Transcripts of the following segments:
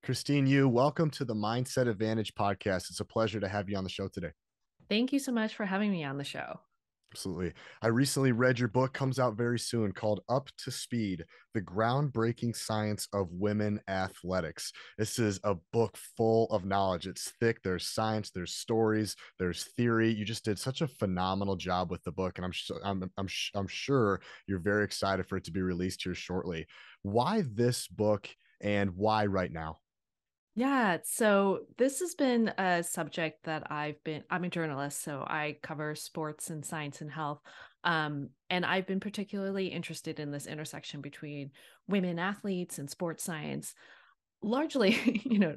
Christine, welcome to the Mindset Advantage podcast. It's a pleasure to have you on the show today. Thank you so much for having me on the show. Absolutely. I recently read your book, comes out very soon, called Up to Speed: The Groundbreaking Science of Women Athletics. This is a book full of knowledge. It's thick. There's science, there's stories, there's theory. You just did such a phenomenal job with the book, and I'm sure you're very excited for it to be released here shortly. Why this book and why right now? Yeah, so this has been a subject that I'm a journalist, so I cover sports and science and health. And I've been particularly interested in this intersection between women athletes and sports science. Largely,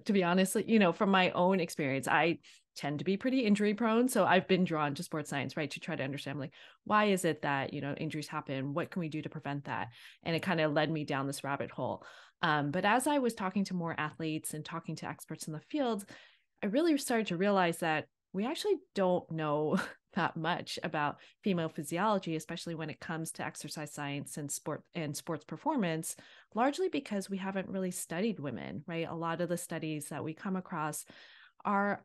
to be honest, from my own experience, I tend to be pretty injury prone. So I've been drawn to sports science, right, to try to understand like why is it that, injuries happen? What can we do to prevent that? And it kind of led me down this rabbit hole. But as I was talking to more athletes and talking to experts in the field, I really started to realize that we actually don't know that much about female physiology, especially when it comes to exercise science and sports performance, largely because we haven't really studied women, right? A lot of the studies that we come across are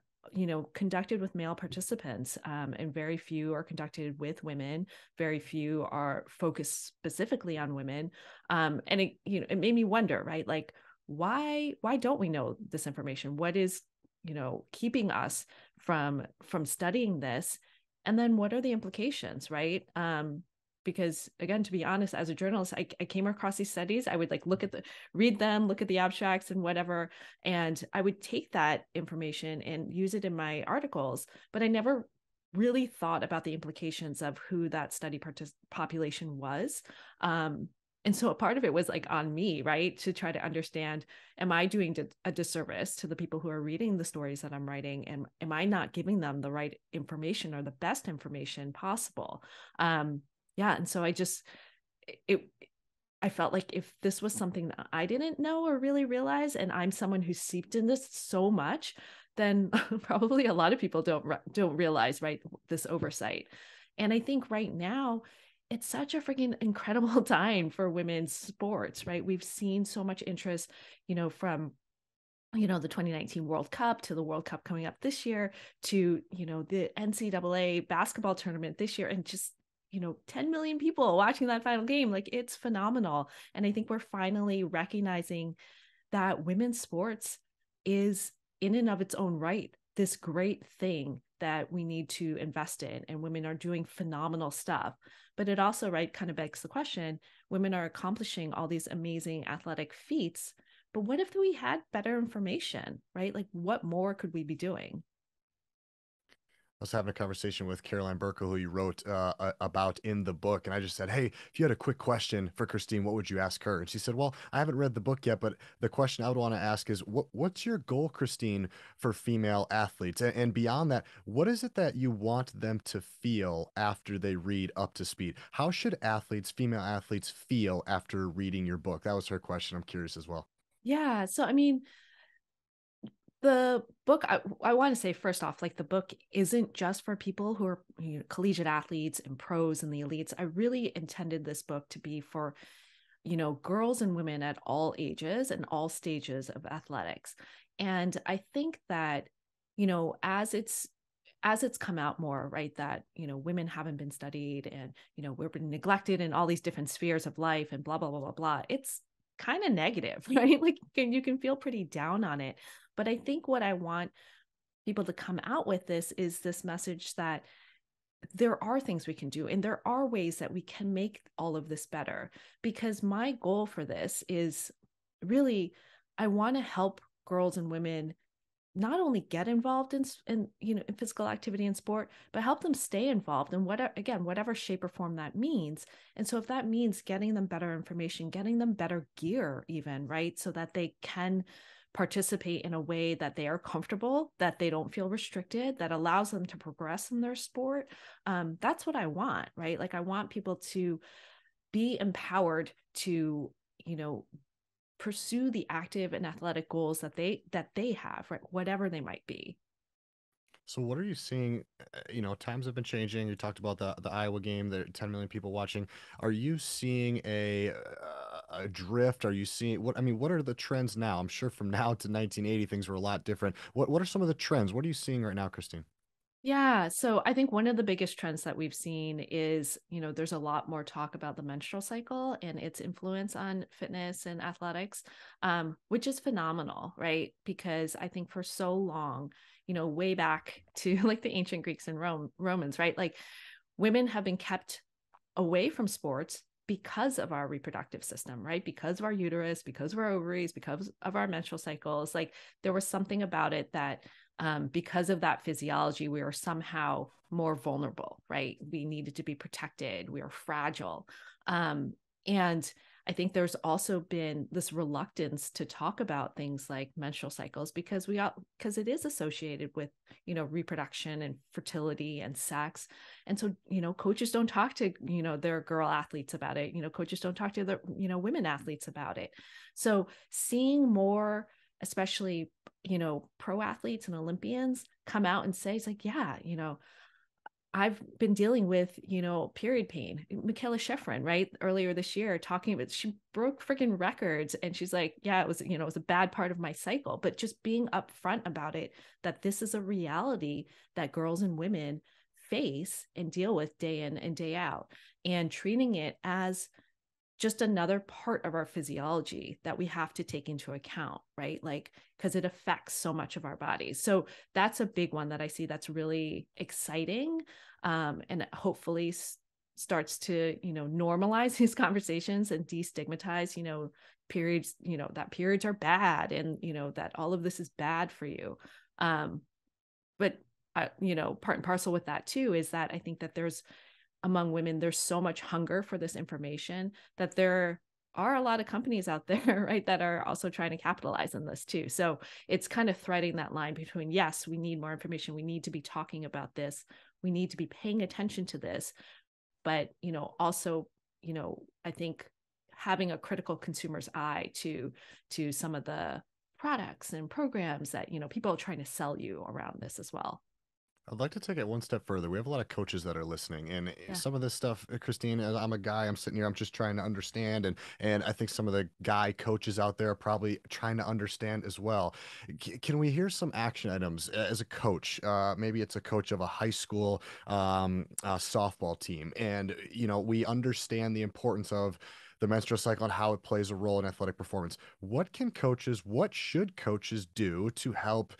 conducted with male participants, and very few are conducted with women. Very few are focused specifically on women, and it made me wonder, right? Like, why don't we know this information? What is keeping us from studying this? And then what are the implications, right? Because again, to be honest, as a journalist, I came across these studies. I would like read them, look at the abstracts and whatever, and I would take that information and use it in my articles, but I never really thought about the implications of who that study population was. And so a part of it was like on me, right, to try to understand, am I doing a disservice to the people who are reading the stories that I'm writing, and am I not giving them the right information or the best information possible? Yeah, and so it I felt like if this was something that I didn't know or really realize, and I'm someone who's seeped in this so much, then probably a lot of people don't realize, right, this oversight. And I think right now it's such a freaking incredible time for women's sports, right? We've seen so much interest, from the 2019 World Cup to the World Cup coming up this year to, the NCAA basketball tournament this year, and just 10 million people watching that final game. Like, it's phenomenal. And I think we're finally recognizing that women's sports is, in and of its own right, this great thing that we need to invest in, and women are doing phenomenal stuff. But it also, right, kind of begs the question: women are accomplishing all these amazing athletic feats, but what if we had better information, right? Like, what more could we be doing? I was having a conversation with Caroline Burke, who you wrote about in the book, and I just said, "Hey, if you had a quick question for Christine, what would you ask her?" And she said, "Well, I haven't read the book yet, but the question I would want to ask is, what's your goal, Christine, for female athletes? And beyond that, what is it that you want them to feel after they read Up to Speed? How should female athletes, feel after reading your book?" That was her question. I'm curious as well. Yeah. So, I mean, the book, I want to say first off, like, the book isn't just for people who are collegiate athletes and pros and the elites. I really intended this book to be for girls and women at all ages and all stages of athletics. And I think that as it's come out more, right, that women haven't been studied, and we've been neglected in all these different spheres of life and blah blah blah blah blah, it's kind of negative, right? Like, you can feel pretty down on it. But I think what I want people to come out with this is this message that there are things we can do, and there are ways that we can make all of this better. Because my goal for this is really, I want to help girls and women not only get involved in physical activity and sport, but help them stay involved in whatever shape or form that means. And so if that means getting them better information, getting them better gear, even, right, so that they can participate in a way that they are comfortable, that they don't feel restricted, that allows them to progress in their sport, that's what I want, right? Like, I want people to be empowered to you know pursue the active and athletic goals that they have, right, whatever they might be. So what are you seeing? Times have been changing. You talked about the Iowa game, the 10 million people watching. Are you seeing a drift? Are you seeing what, I mean, what are the trends now? I'm sure from now to 1980, things were a lot different. What are some of the trends? What are you seeing right now, Christine? Yeah. So I think one of the biggest trends that we've seen is, there's a lot more talk about the menstrual cycle and its influence on fitness and athletics, which is phenomenal, right? Because I think for so long, way back to like the ancient Greeks and Romans, right? Like women have been kept away from sports because of our reproductive system, right? Because of our uterus, because of our ovaries, because of our menstrual cycles. Like there was something about it that because of that physiology, we were somehow more vulnerable, right? We needed to be protected. We were fragile. And I think there's also been this reluctance to talk about things like menstrual cycles because it is associated with, reproduction and fertility and sex. And so, coaches don't talk to, their girl athletes about it. Coaches don't talk to their, women athletes about it. So seeing more, especially, pro athletes and Olympians come out and say, it's like, yeah, I've been dealing with, period pain. Michaela Schifrin, right? Earlier this year, talking about, she broke freaking records. And she's like, yeah, it was a bad part of my cycle. But just being upfront about it, that this is a reality that girls and women face and deal with day in and day out, and treating it as just another part of our physiology that we have to take into account, right? Like, because it affects so much of our bodies. So that's a big one that I see that's really exciting, and hopefully starts to, normalize these conversations and destigmatize, periods, that periods are bad, and, that all of this is bad for you. But, part and parcel with that too is that I think that among women, there's so much hunger for this information that there are a lot of companies out there, right, that are also trying to capitalize on this too. So it's kind of threading that line between, yes, we need more information. We need to be talking about this. We need to be paying attention to this. But, also, I think having a critical consumer's eye to some of the products and programs that, people are trying to sell you around this as well. I'd like to take it one step further. We have a lot of coaches that are listening, and Yeah. some of this stuff, Christine, I'm a guy. I'm sitting here. I'm just trying to understand, and I think some of the guy coaches out there are probably trying to understand as well. Can we hear some action items as a coach? Maybe it's a coach of a high school softball team, and we understand the importance of the menstrual cycle and how it plays a role in athletic performance. What should coaches do to help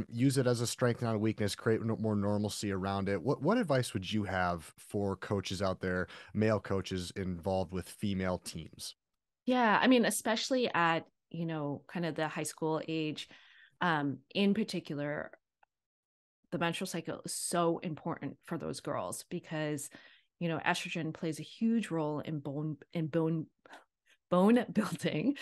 use it as a strength, not a weakness, create more normalcy around it? What advice would you have for coaches out there, male coaches involved with female teams? Yeah, I mean, especially at, kind of the high school age, in particular, the menstrual cycle is so important for those girls because, estrogen plays a huge role in bone building.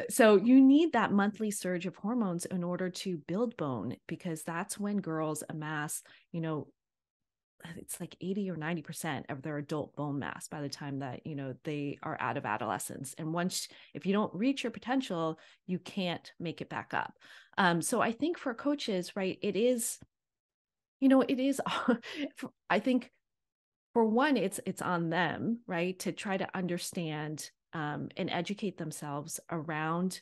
So you need that monthly surge of hormones in order to build bone, because that's when girls amass, it's like 80 or 90% of their adult bone mass by the time that, they are out of adolescence. And once, if you don't reach your potential, you can't make it back up. So I think for coaches, right, it is, I think for one, it's on them, right, to try to understand, and educate themselves around,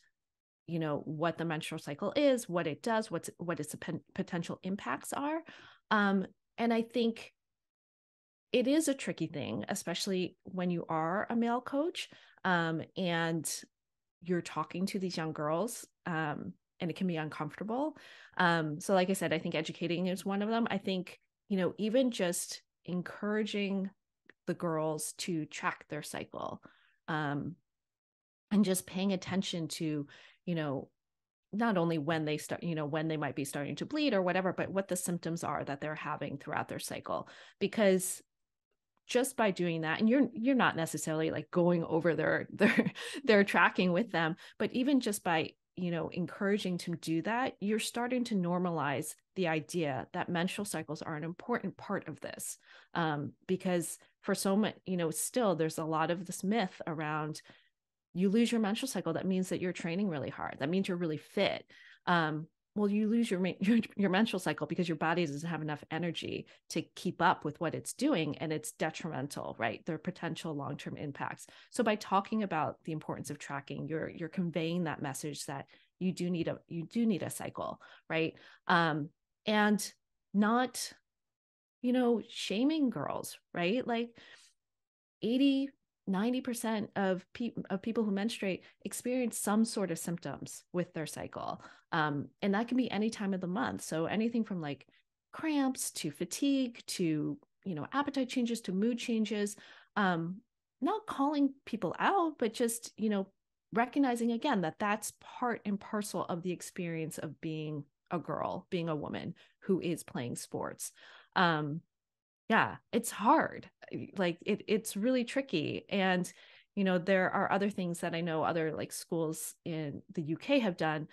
what the menstrual cycle is, what it does, what its potential impacts are. And I think it is a tricky thing, especially when you are a male coach, and you're talking to these young girls, and it can be uncomfortable. So, like I said, I think educating is one of them. I think, even just encouraging the girls to track their cycle, um, and just paying attention to, you know, not only when they start, when they might be starting to bleed or whatever, but what the symptoms are that they're having throughout their cycle. Because just by doing that, and you're not necessarily like going over their tracking with them, but even just by, encouraging to do that, you're starting to normalize the idea that menstrual cycles are an important part of this. Because for so much, still there's a lot of this myth around, you lose your menstrual cycle, that means that you're training really hard, that means you're really fit. well, you lose your menstrual cycle because your body doesn't have enough energy to keep up with what it's doing, and it's detrimental, right? There are potential long-term impacts. So by talking about the importance of tracking, you're conveying that message that you do need a cycle, right? And not, shaming girls, right? Like 80-90% of people who menstruate experience some sort of symptoms with their cycle. And that can be any time of the month. So anything from like cramps to fatigue to, appetite changes to mood changes. Not calling people out, but just, recognizing again that that's part and parcel of the experience of being a girl, being a woman who is playing sports. Um, yeah, it's hard. Like it's really tricky. And, there are other things that I know other like schools in the UK have done,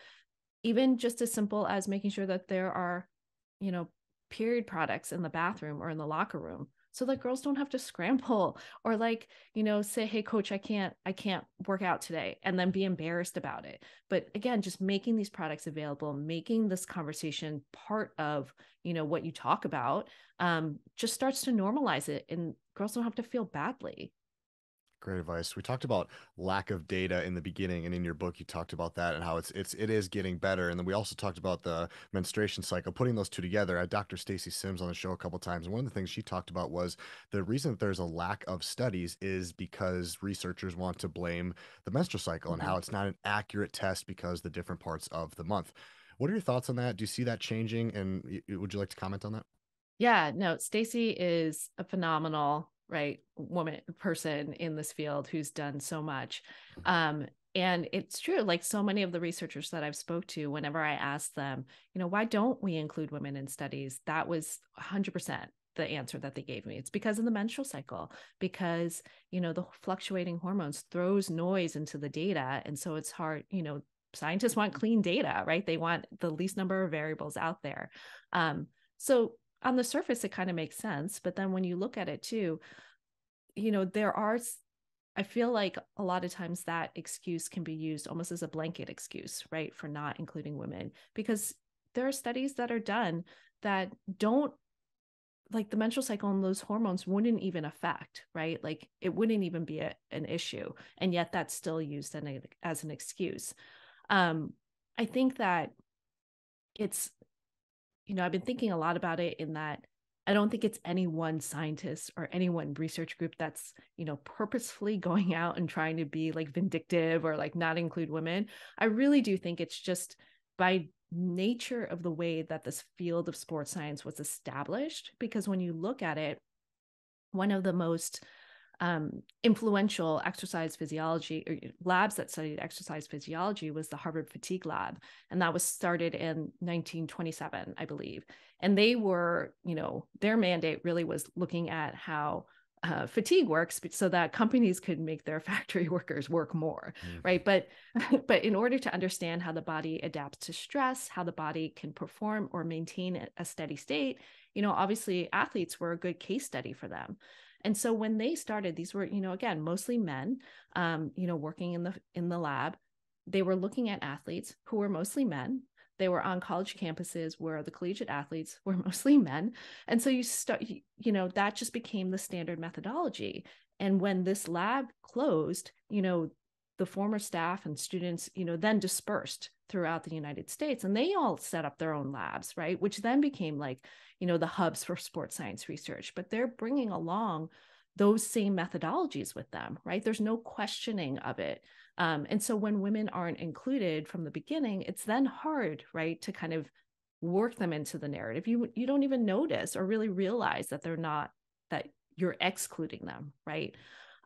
even just as simple as making sure that there are, you know, period products in the bathroom or in the locker room so that girls don't have to scramble or like, say, hey coach, I can't work out today and then be embarrassed about it. But again, just making these products available, making this conversation part of, what you talk about, just starts to normalize it and girls don't have to feel badly. Great advice. We talked about lack of data in the beginning, and in your book, you talked about that and how it is getting better. And then we also talked about the menstruation cycle, putting those two together. I had Dr. Stacy Sims on the show a couple times, and one of the things she talked about was the reason that there's a lack of studies is because researchers want to blame the menstrual cycle and Mhm. how it's not an accurate test because the different parts of the month. What are your thoughts on that? Do you see that changing? And would you like to comment on that? Yeah, no, Stacy is a phenomenal, right, woman person in this field who's done so much. And it's true, like so many of the researchers that I've spoke to, whenever I ask them, why don't we include women in studies? That was 100% the answer that they gave me. It's because of the menstrual cycle, because, the fluctuating hormones throws noise into the data. And so it's hard, scientists want clean data, right? They want the least number of variables out there. So on the surface, it kind of makes sense. But then when you look at it too, I feel like a lot of times that excuse can be used almost as a blanket excuse, right, for not including women, because there are studies that are done that don't, like, the menstrual cycle and those hormones wouldn't even affect, right? Like it wouldn't even be an issue. And yet that's still used as an excuse. I think that it's, I've been thinking a lot about it in that I don't think it's any one scientist or any one research group that's, purposefully going out and trying to be like vindictive or like not include women. I really do think it's just by nature of the way that this field of sports science was established. Because when you look at it, one of the most influential exercise physiology labs that studied exercise physiology was the Harvard Fatigue Lab. And that was started in 1927, I believe. And they were, their mandate really was looking at how fatigue works so that companies could make their factory workers work more, Mhm. right? But in order to understand how the body adapts to stress, how the body can perform or maintain a steady state, obviously athletes were a good case study for them. And so when they started, these were, again, mostly men, working in the lab. They were looking at athletes who were mostly men. They were on college campuses where the collegiate athletes were mostly men. And so that just became the standard methodology. And when this lab closed, the former staff and students, then dispersed throughout the United States, and they all set up their own labs, right? Which then became like, the hubs for sports science research. But they're bringing along those same methodologies with them, right? There's no questioning of it. And so when women aren't included from the beginning, it's then hard, right, to kind of work them into the narrative. You don't even notice or really realize that they're not, that you're excluding them, right?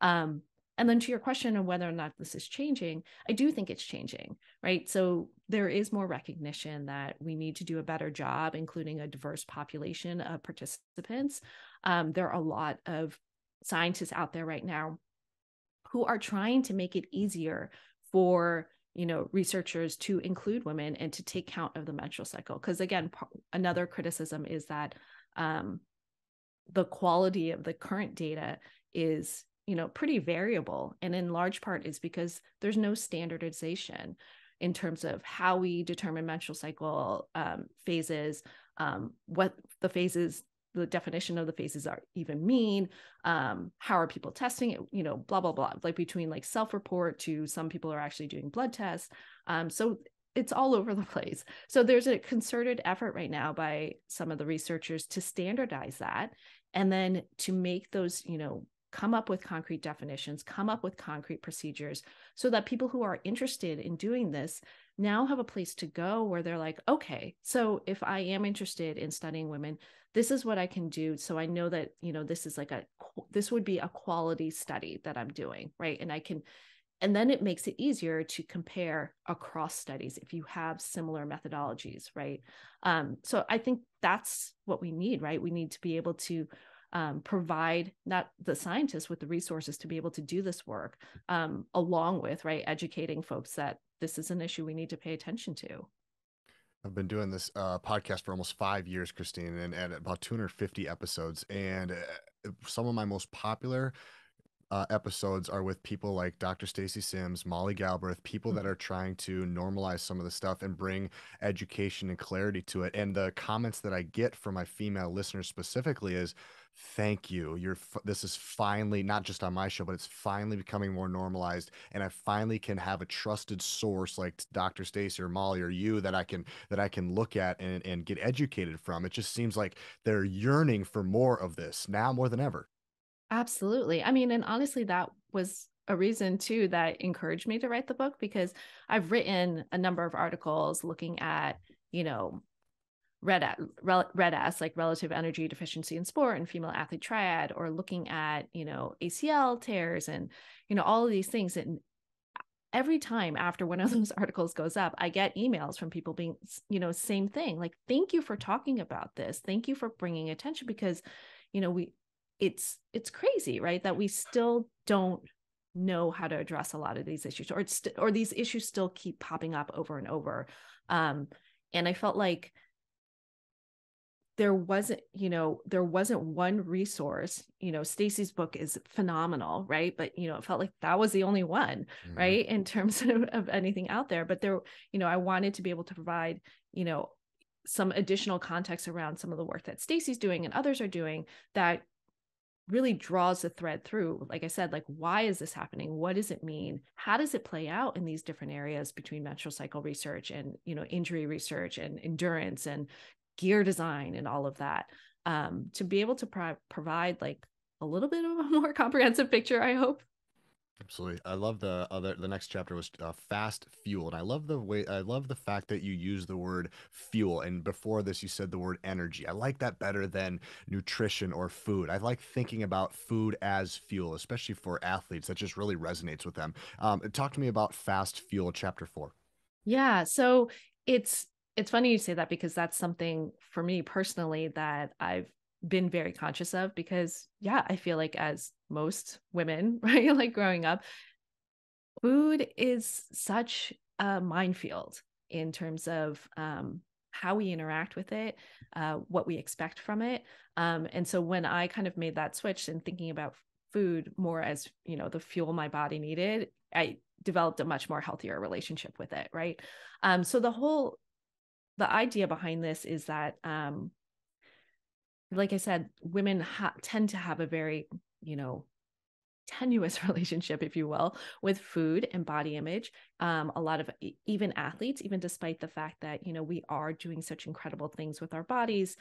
Um, and then to your question of whether or not this is changing, I do think it's changing, right? So there is more recognition that we need to do a better job, including a diverse population of participants. There are a lot of scientists out there right now who are trying to make it easier for, researchers to include women and to take count of the menstrual cycle. Because again, another criticism is that the quality of the current data is, pretty variable, and in large part is because there's no standardization. in terms of how we determine menstrual cycle phases, what the phases, the definition of the phases are even mean, how are people testing it, blah blah blah, like between like self-report to some people are actually doing blood tests. So it's all over the place. So there's a concerted effort right now by some of the researchers to standardize that, and then to make those, come up with concrete definitions, come up with concrete procedures, so that people who are interested in doing this now have a place to go where they're like, okay, so if I am interested in studying women, this is what I can do. So I know that, this is this would be a quality study that I'm doing, right? And then it makes it easier to compare across studies if you have similar methodologies, right? So I think that's what we need, right? We need to be able to provide not the scientists with the resources to be able to do this work, along with, right, educating folks that this is an issue we need to pay attention to. I've been doing this podcast for almost 5 years, Christine, and about 250 episodes. And some of my most popular episodes are with people like Dr. Stacy Sims, Molly Galbraith, people that are trying to normalize some of the stuff and bring education and clarity to it. And the comments that I get from my female listeners specifically is, "Thank you. This is finally not just on my show, but it's finally becoming more normalized, and I finally can have a trusted source like Dr. Stacy or Molly or you that I can look at and get educated from." It just seems like they're yearning for more of this now more than ever. Absolutely. I mean, and honestly, that was a reason too that encouraged me to write the book, because I've written a number of articles looking at, red S, like relative energy deficiency in sport and female athlete triad, or looking at, ACL tears and, all of these things. And every time after one of those articles goes up, I get emails from people being, same thing, like, thank you for talking about this. Thank you for bringing attention, because, we, it's crazy, right? That we still don't know how to address a lot of these issues, or these issues still keep popping up over and over. And I felt like there wasn't one resource. Stacy's book is phenomenal, right? But it felt like that was the only one, Mhm. right, in terms of anything out there. But there, I wanted to be able to provide, some additional context around some of the work that Stacy's doing and others are doing that really draws the thread through. Like I said, like, why is this happening? What does it mean? How does it play out in these different areas between menstrual cycle research and, injury research and endurance and gear design and all of that, to be able to provide like a little bit of a more comprehensive picture, I hope. Absolutely. I love the next chapter was fast fuel. And I love the fact that you use the word fuel. And before this, you said the word energy. I like that better than nutrition or food. I like thinking about food as fuel, especially for athletes. That just really resonates with them. Talk to me about fast fuel, chapter 4. Yeah. So it's funny you say that, because that's something for me personally that I've been very conscious of, because yeah, I feel like, as most women, right, like growing up, food is such a minefield in terms of how we interact with it, what we expect from it. And so when I kind of made that switch and thinking about food more as, the fuel my body needed, I developed a much more healthier relationship with it. Right. So the idea behind this is that, like I said, women tend to have a very, tenuous relationship, if you will, with food and body image. A lot of even athletes, even despite the fact that, we are doing such incredible things with our bodies,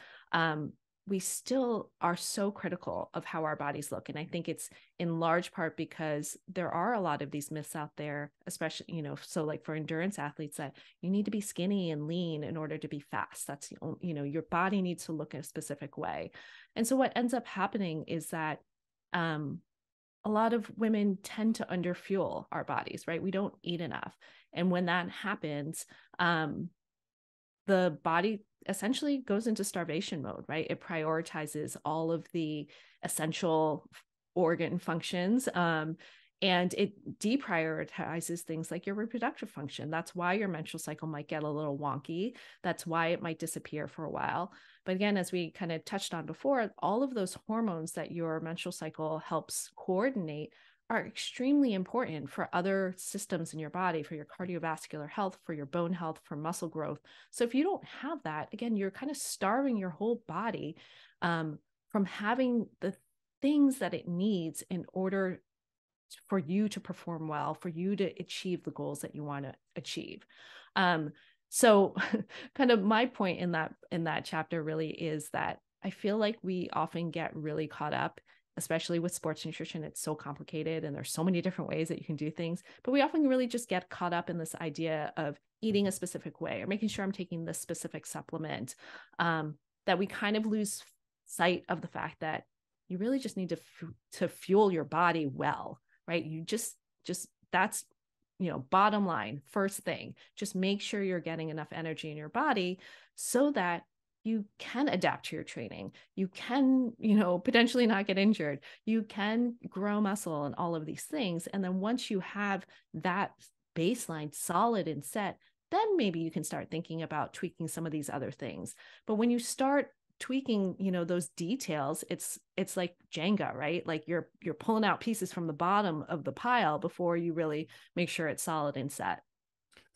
we still are so critical of how our bodies look. And I think it's in large part because there are a lot of these myths out there, especially, so like for endurance athletes, that you need to be skinny and lean in order to be fast. That's the only, your body needs to look in a specific way. And so what ends up happening is that, a lot of women tend to underfuel our bodies, right? We don't eat enough. And when that happens, the body essentially goes into starvation mode, right? It prioritizes all of the essential organ functions, and it deprioritizes things like your reproductive function. That's why your menstrual cycle might get a little wonky. That's why it might disappear for a while. But again, as we kind of touched on before, all of those hormones that your menstrual cycle helps coordinate are extremely important for other systems in your body, for your cardiovascular health, for your bone health, for muscle growth. So if you don't have that, again, you're kind of starving your whole body from having the things that it needs in order for you to perform well, for you to achieve the goals that you want to achieve. So kind of my point in that chapter really is that I feel like we often get really caught up, especially with sports nutrition. It's so complicated and there's so many different ways that you can do things, but we often really just get caught up in this idea of eating a specific way or making sure I'm taking this specific supplement, that we kind of lose sight of the fact that you really just need to fuel your body well, right? You just that's, bottom line, first thing, just make sure you're getting enough energy in your body so that you can adapt to your training. You can, potentially not get injured. You can grow muscle and all of these things. And then once you have that baseline solid and set, then maybe you can start thinking about tweaking some of these other things. But when you start tweaking, those details, it's like Jenga, right? Like you're pulling out pieces from the bottom of the pile before you really make sure it's solid and set.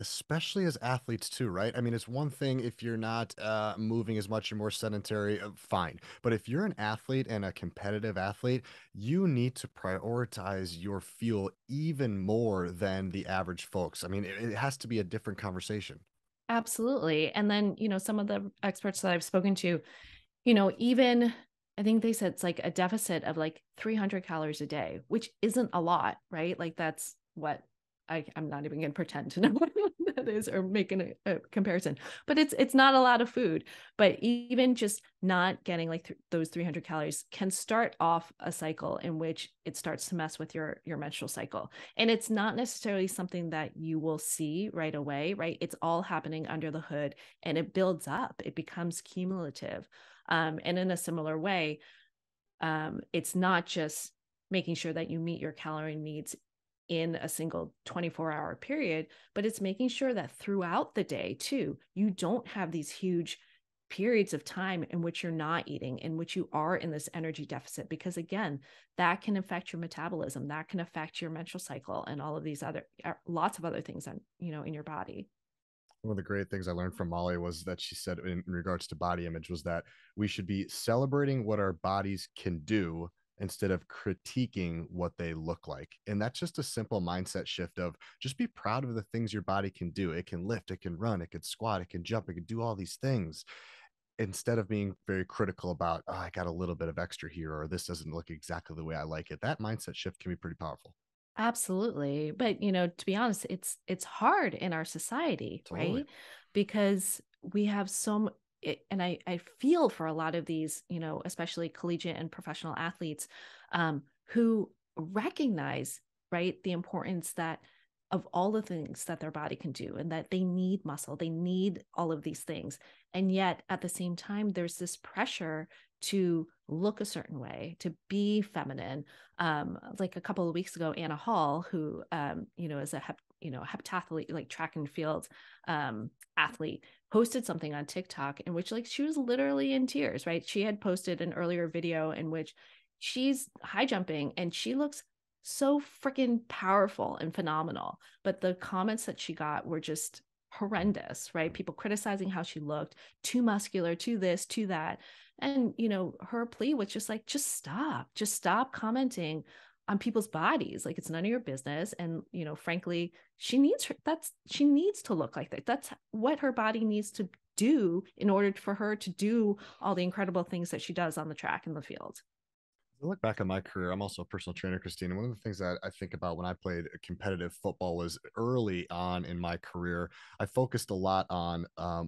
Especially as athletes too, right? I mean, it's one thing if you're not moving as much, you're more sedentary, fine. But if you're an athlete and a competitive athlete, you need to prioritize your fuel even more than the average folks. I mean, it has to be a different conversation. Absolutely. And then, some of the experts that I've spoken to, even I think they said it's like a deficit of like 300 calories a day, which isn't a lot, right? Like that's what I'm not even going to pretend to know what that is or making a comparison, but it's not a lot of food. But even just not getting like those 300 calories can start off a cycle in which it starts to mess with your menstrual cycle. And it's not necessarily something that you will see right away, right? It's all happening under the hood and it builds up, it becomes cumulative. And in a similar way, it's not just making sure that you meet your calorie needs in a single 24-hour period, but it's making sure that throughout the day too, you don't have these huge periods of time in which you're not eating, in which you are in this energy deficit, because again, that can affect your metabolism, that can affect your menstrual cycle and all of these other lots of other things on, in your body. One of the great things I learned from Molly was that she said in regards to body image was that we should be celebrating what our bodies can do instead of critiquing what they look like. And that's just a simple mindset shift of just be proud of the things your body can do. It can lift, it can run, it can squat, it can jump, it can do all these things instead of being very critical about, oh, I got a little bit of extra here or this doesn't look exactly the way I like it. That mindset shift can be pretty powerful. Absolutely. But, to be honest, it's hard in our society, Totally. right? Because we have and I feel for a lot of these, especially collegiate and professional athletes, who recognize, right, the importance that of all the things that their body can do and that they need muscle, they need all of these things. And yet at the same time, there's this pressure to look a certain way, to be feminine. Like a couple of weeks ago, Anna Hall, who is a heptathlete, like track and field athlete, posted something on TikTok in which like she was literally in tears, right? She had posted an earlier video in which she's high jumping and she looks so freaking powerful and phenomenal. But the comments that she got were just horrendous, right? People criticizing how she looked, too muscular, too this, too that. And, her plea was just like, just stop commenting on people's bodies. Like it's none of your business. And, frankly, she needs to look like that. That's what her body needs to do in order for her to do all the incredible things that she does on the track and the field. I look back on my career, I'm also a personal trainer, Christine. And one of the things that I think about when I played competitive football was early on in my career, I focused a lot on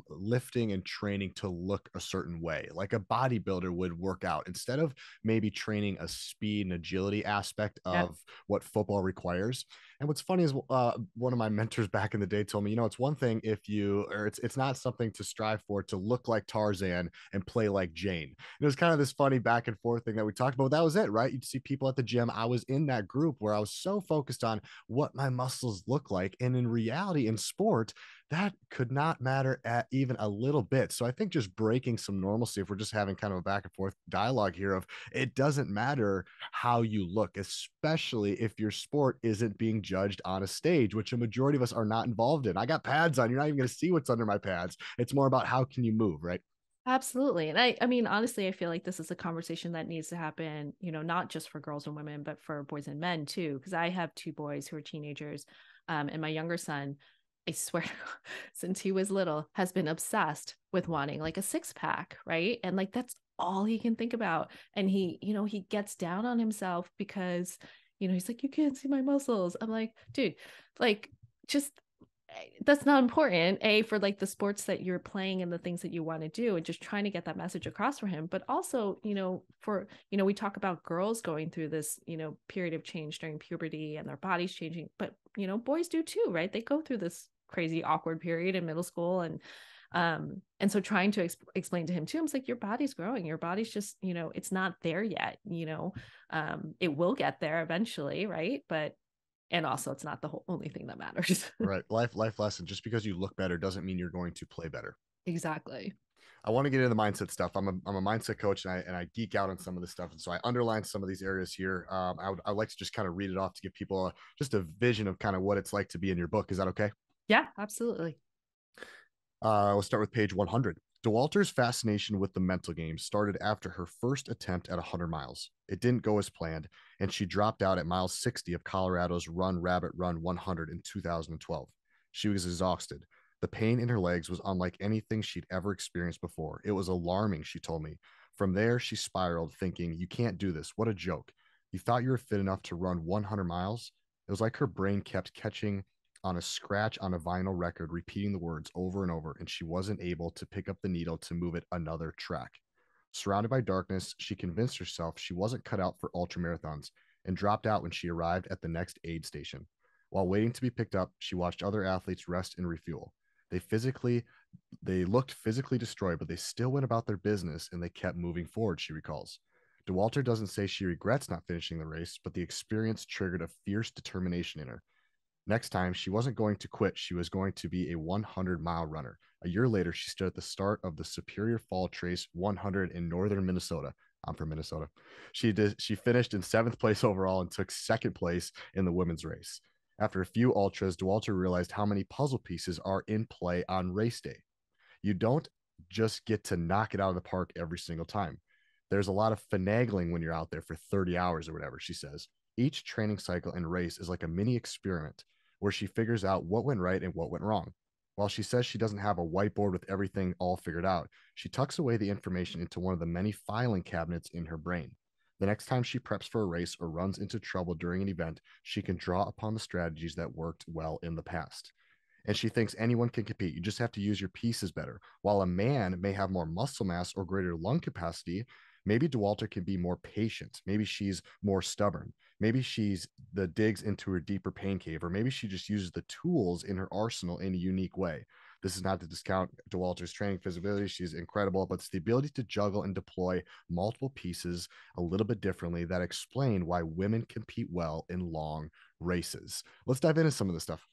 lifting and training to look a certain way, like a bodybuilder would work out, instead of maybe training a speed and agility aspect Yeah. of what football requires. And what's funny is one of my mentors back in the day told me, it's one thing if it's not something to strive for to look like Tarzan and play like Jane. It was kind of this funny back and forth thing that we talked about. That was it, right? You'd see people at the gym. I was in that group where I was so focused on what my muscles look like. And in reality, in sport, that could not matter at even a little bit. So I think just breaking some normalcy, if we're just having kind of a back and forth dialogue here of it doesn't matter how you look, especially if your sport isn't being judged on a stage, which a majority of us are not involved in. I got pads on. You're not even going to see what's under my pads. It's more about how can you move, right? Absolutely. And I mean, honestly, I feel like this is a conversation that needs to happen, not just for girls and women, but for boys and men too. Cause I have two boys who are teenagers. And my younger son, I swear, since he was little, has been obsessed with wanting like a six pack, right? And like that's all he can think about. And he gets down on himself because, he's like, you can't see my muscles. I'm like, dude, like just that's not important for like the sports that you're playing and the things that you want to do, and just trying to get that message across for him. But also, for we talk about girls going through this period of change during puberty and their bodies changing, but boys do too, right? They go through this crazy awkward period in middle school, and so trying to explain to him too, I'm like, your body's growing, your body's just it's not there yet. It will get there eventually, right? But and also it's not the only thing that matters. Right. Life lesson. Just because you look better doesn't mean you're going to play better. Exactly. I want to get into the mindset stuff. I'm a mindset coach, and I geek out on some of this stuff. And so I underlined some of these areas here. I'd like to just kind of read it off to give people just a vision of kind of what it's like to be in your book. Is that okay? Yeah, absolutely. Let's start with page 100. DeWalter's fascination with the mental game started after her first attempt at 100 miles. It didn't go as planned, and she dropped out at mile 60 of Colorado's Run Rabbit Run 100 in 2012. She was exhausted. The pain in her legs was unlike anything she'd ever experienced before. It was alarming, she told me. From there, she spiraled, thinking, you can't do this. What a joke. You thought you were fit enough to run 100 miles? It was like her brain kept catching on a scratch on a vinyl record, repeating the words over and over, and she wasn't able to pick up the needle to move it another track. Surrounded by darkness, she convinced herself she wasn't cut out for ultra marathons and dropped out when she arrived at the next aid station. While waiting to be picked up, she watched other athletes rest and refuel. They physically they looked physically destroyed, but they still went about their business and they kept moving forward, she recalls. DeWalter doesn't say she regrets not finishing the race, but the experience triggered a fierce determination in her. Next time, she wasn't going to quit. She was going to be a 100-mile runner. A year later, she stood at the start of the Superior Fall Trace 100 in northern Minnesota. I'm from Minnesota. She finished in seventh place overall and took second place in the women's race. After a few ultras, DeWalter realized how many puzzle pieces are in play on race day. You don't just get to knock it out of the park every single time. There's a lot of finagling when you're out there for 30 hours or whatever, she says. Each training cycle and race is like a mini experiment where she figures out what went right and what went wrong. While she says she doesn't have a whiteboard with everything all figured out, she tucks away the information into one of the many filing cabinets in her brain. The next time she preps for a race or runs into trouble during an event, she can draw upon the strategies that worked well in the past. And she thinks anyone can compete. You just have to use your pieces better. While a man may have more muscle mass or greater lung capacity, maybe DeWalter can be more patient. Maybe she's more stubborn. Maybe she's the digs into her deeper pain cave, or maybe she just uses the tools in her arsenal in a unique way. This is not to discount DeWalter's training feasibility. She's incredible, but it's the ability to juggle and deploy multiple pieces a little bit differently that explain why women compete well in long races. Let's dive into some of this stuff.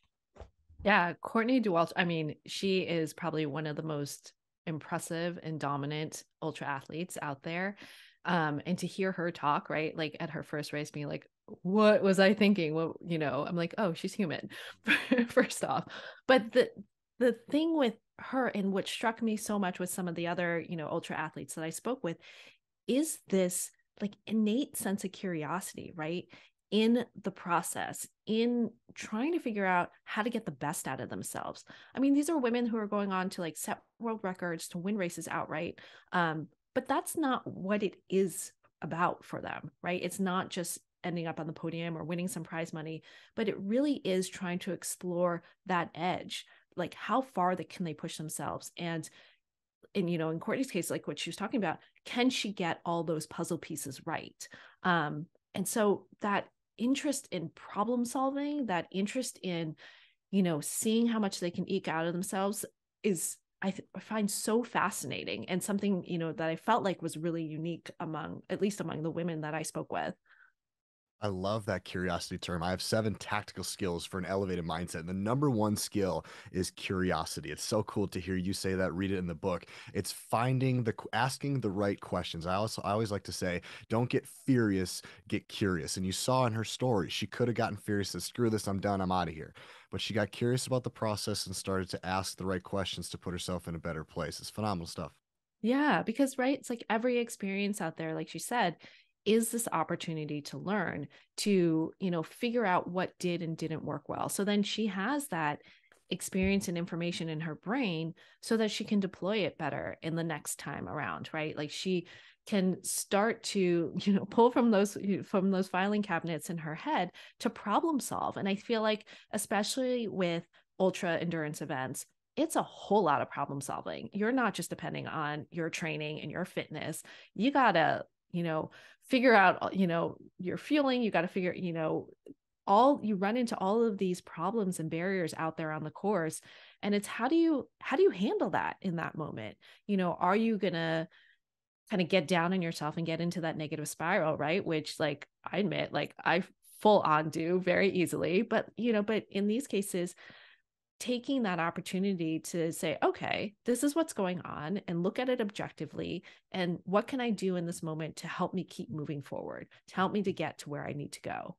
Yeah, Courtney Dauwalter, I mean, she is probably one of the most impressive and dominant ultra athletes out there. And to hear her talk, right, like at her first race, being like, what was I thinking? Well, I'm like, oh, she's human, first off. But the thing with her, and what struck me so much with some of the other, ultra athletes that I spoke with, is this like innate sense of curiosity, right? In the process, in trying to figure out how to get the best out of themselves. I mean, these are women who are going on to like set world records, to win races outright. But that's not what it is about for them, right? It's not just ending up on the podium or winning some prize money, but it really is trying to explore that edge. Like, how far can they push themselves? And in Courtney's case, like what she was talking about, can she get all those puzzle pieces right? And so that interest in problem solving, that interest in seeing how much they can eke out of themselves, is I find so fascinating, and something that I felt like was really unique among, at least among the women that I spoke with. I love that curiosity term. I have 7 tactical skills for an elevated mindset. And the number one skill is curiosity. It's so cool to hear you say that, read it in the book. It's asking the right questions. I always like to say, don't get furious, get curious. And you saw in her story, she could have gotten furious and screw this, I'm done, I'm out of here. But she got curious about the process and started to ask the right questions to put herself in a better place. It's phenomenal stuff. Yeah, because right, it's like every experience out there, like she said, is this opportunity to learn, to, figure out what did and didn't work well. So then she has that experience and information in her brain so that she can deploy it better in the next time around, right? Like she can start to, pull from those filing cabinets in her head to problem solve. And I feel like especially with ultra endurance events, it's a whole lot of problem solving. You're not just depending on your training and your fitness. You got to, figure out, your fueling. You got to figure, all you run into all of these problems and barriers out there on the course. And it's how do you handle that in that moment? Are you going to kind of get down on yourself and get into that negative spiral, right? Which like I admit, like I full on do very easily, but in these cases, taking that opportunity to say, okay, this is what's going on and look at it objectively. And what can I do in this moment to help me keep moving forward, to help me to get to where I need to go?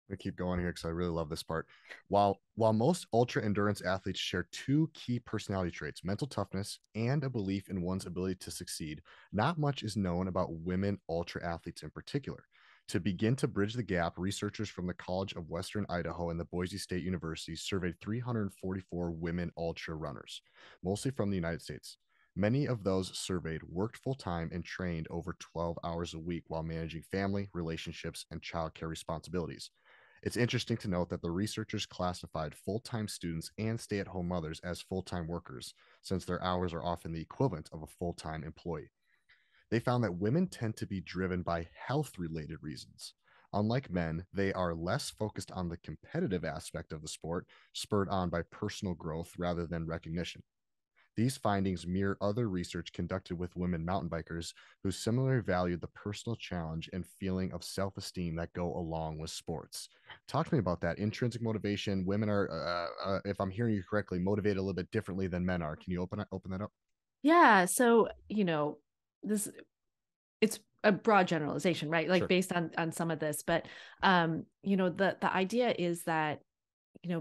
I'm gonna keep going here because I really love this part. While most ultra endurance athletes share 2 key personality traits, mental toughness and a belief in one's ability to succeed, not much is known about women ultra athletes in particular. To begin to bridge the gap, researchers from the College of Western Idaho and the Boise State University surveyed 344 women ultra runners, mostly from the United States. Many of those surveyed worked full time and trained over 12 hours a week while managing family, relationships, and childcare responsibilities. It's interesting to note that the researchers classified full time students and stay at home mothers as full time workers, since their hours are often the equivalent of a full time employee. They found that women tend to be driven by health related reasons. Unlike men, they are less focused on the competitive aspect of the sport, spurred on by personal growth rather than recognition. These findings mirror other research conducted with women mountain bikers who similarly valued the personal challenge and feeling of self esteem that go along with sports. Talk to me about that intrinsic motivation. Women are, if I'm hearing you correctly, motivated a little bit differently than men are. Can you open that up? Yeah. So, this it's a broad generalization, right? Like Sure. based on some of this, but the idea is that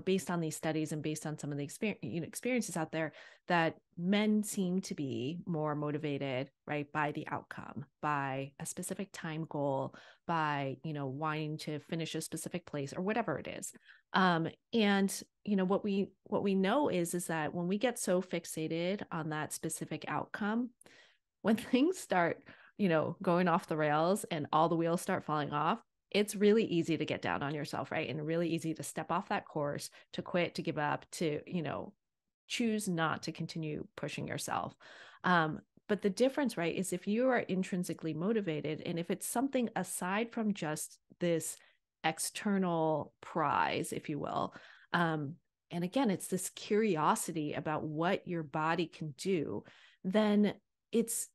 based on these studies and based on some of the experiences out there, that men seem to be more motivated, right, by the outcome, by a specific time goal, by wanting to finish a specific place or whatever it is. And what we know is that when we get so fixated on that specific outcome, when things start, going off the rails and all the wheels start falling off, it's really easy to get down on yourself, right? And really easy to step off that course, to quit, to give up, to, choose not to continue pushing yourself. But the difference, right, is if you are intrinsically motivated and if it's something aside from just this external prize, if you will, and again, it's this curiosity about what your body can do, then it's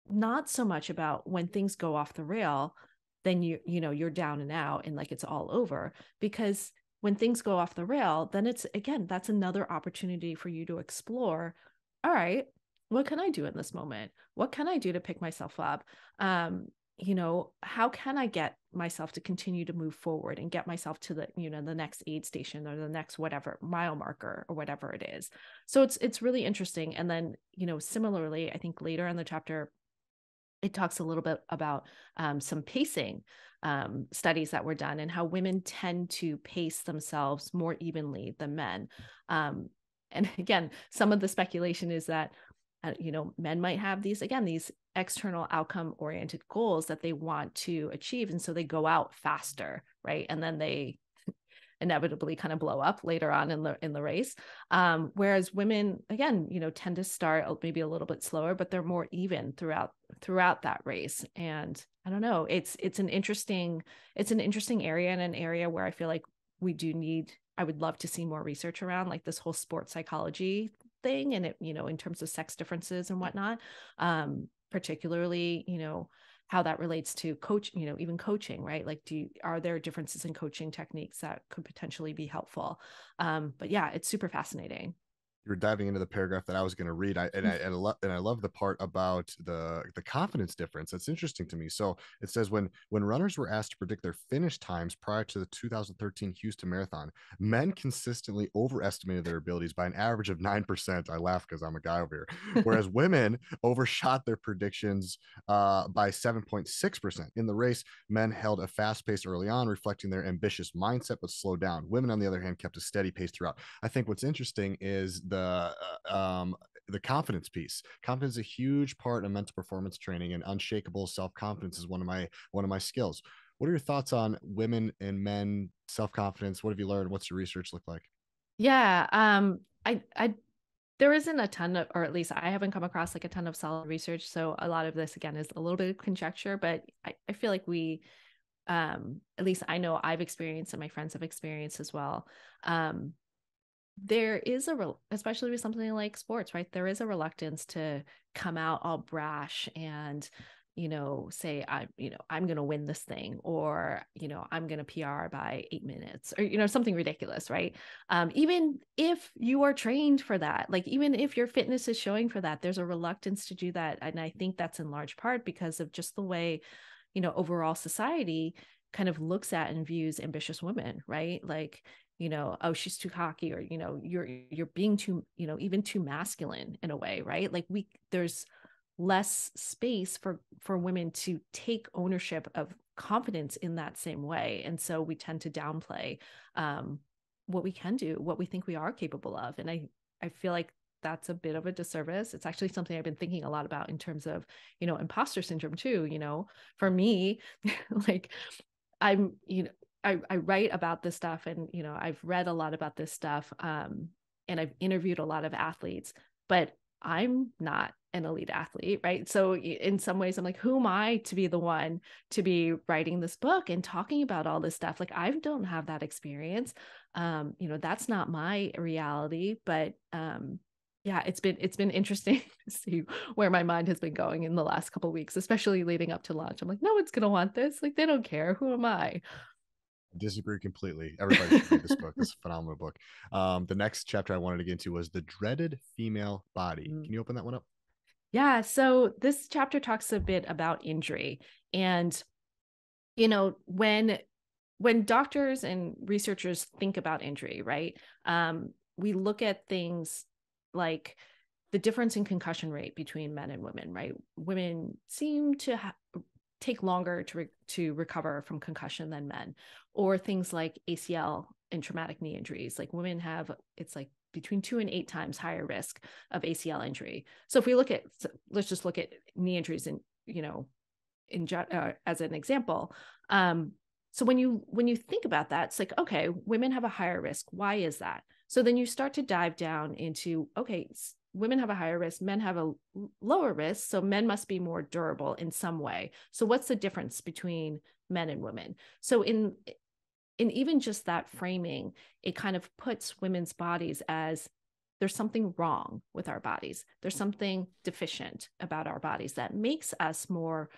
not so much about when things go off the rail, then you're down and out and like it's all over. Because when things go off the rail, then it's again, that's another opportunity for you to explore. All right, what can I do in this moment? What can I do to pick myself up? How can I get myself to continue to move forward and get myself to the next aid station or the next whatever mile marker or whatever it is. So it's really interesting. And then, similarly, I think later in the chapter, it talks a little bit about some pacing studies that were done and how women tend to pace themselves more evenly than men. Um, and again, some of the speculation is that, men might have these external outcome oriented goals that they want to achieve. And so they go out faster, right? And then they inevitably kind of blow up later on in the race. Whereas women, again, tend to start maybe a little bit slower, but they're more even throughout that race. And I don't know, it's an interesting area, and an area where I feel like I would love to see more research around like this whole sports psychology thing, and it, in terms of sex differences and whatnot. Particularly, how that relates to even coaching, right? Like, are there differences in coaching techniques that could potentially be helpful? But yeah, it's super fascinating. You were diving into the paragraph that I was going to read. I love the part about the confidence difference. That's interesting to me. So it says when runners were asked to predict their finish times prior to the 2013 Houston Marathon, men consistently overestimated their abilities by an average of 9%. I laugh because I'm a guy over here. Whereas women overshot their predictions by 7.6%. In the race, men held a fast pace early on, reflecting their ambitious mindset, but slowed down. Women, on the other hand, kept a steady pace throughout. I think what's interesting is the confidence piece. Confidence is a huge part of mental performance training, and unshakable self-confidence is one of my skills. What are your thoughts on women and men self-confidence? What have you learned? What's your research look like? Yeah. I there isn't a ton of, or at least I haven't come across like a ton of solid research. So a lot of this again is a little bit of conjecture, but I feel like at least I know I've experienced and my friends have experienced as well. Um, there is especially with something like sports, right? There is a reluctance to come out all brash and, say I'm going to win this thing, or, I'm going to PR by 8 minutes, or, something ridiculous, right? Even if you are trained for that, like even if your fitness is showing for that, there's a reluctance to do that. And I think that's in large part because of just the way, overall society kind of looks at and views ambitious women, right? Like, oh, she's too cocky, or, you're being too, even too masculine in a way, right? Like there's less space for women to take ownership of confidence in that same way. And so we tend to downplay what we can do, what we think we are capable of. And I feel like that's a bit of a disservice. It's actually something I've been thinking a lot about in terms of, imposter syndrome too. For me, like I'm, I write about this stuff, and, I've read a lot about this stuff. And I've interviewed a lot of athletes, but I'm not an elite athlete, right? So in some ways I'm like, who am I to be the one to be writing this book and talking about all this stuff? Like, I don't have that experience. That's not my reality, but yeah, it's been interesting to see where my mind has been going in the last couple of weeks, especially leading up to launch. I'm like, no one's gonna want this. Like, they don't care. Who am I? I disagree completely. Everybody should read this book. This is a phenomenal book. The next chapter I wanted to get into was the dreaded female body. Mm. Can you open that one up? Yeah, so this chapter talks a bit about injury. And, when doctors and researchers think about injury, right? We look at things like the difference in concussion rate between men and women, right? Women seem to take longer to recover from concussion than men, or things like ACL and traumatic knee injuries. Like, women have, it's like between 2 and 8 times higher risk of ACL injury. So if we let's just look at knee injuries and, as an example. So when you think about that, it's like, okay, women have a higher risk. Why is that? So then you start to dive down into, okay, women have a higher risk, men have a lower risk, so men must be more durable in some way. So what's the difference between men and women? So in even just that framing, it kind of puts women's bodies as, there's something wrong with our bodies. There's something deficient about our bodies that makes us more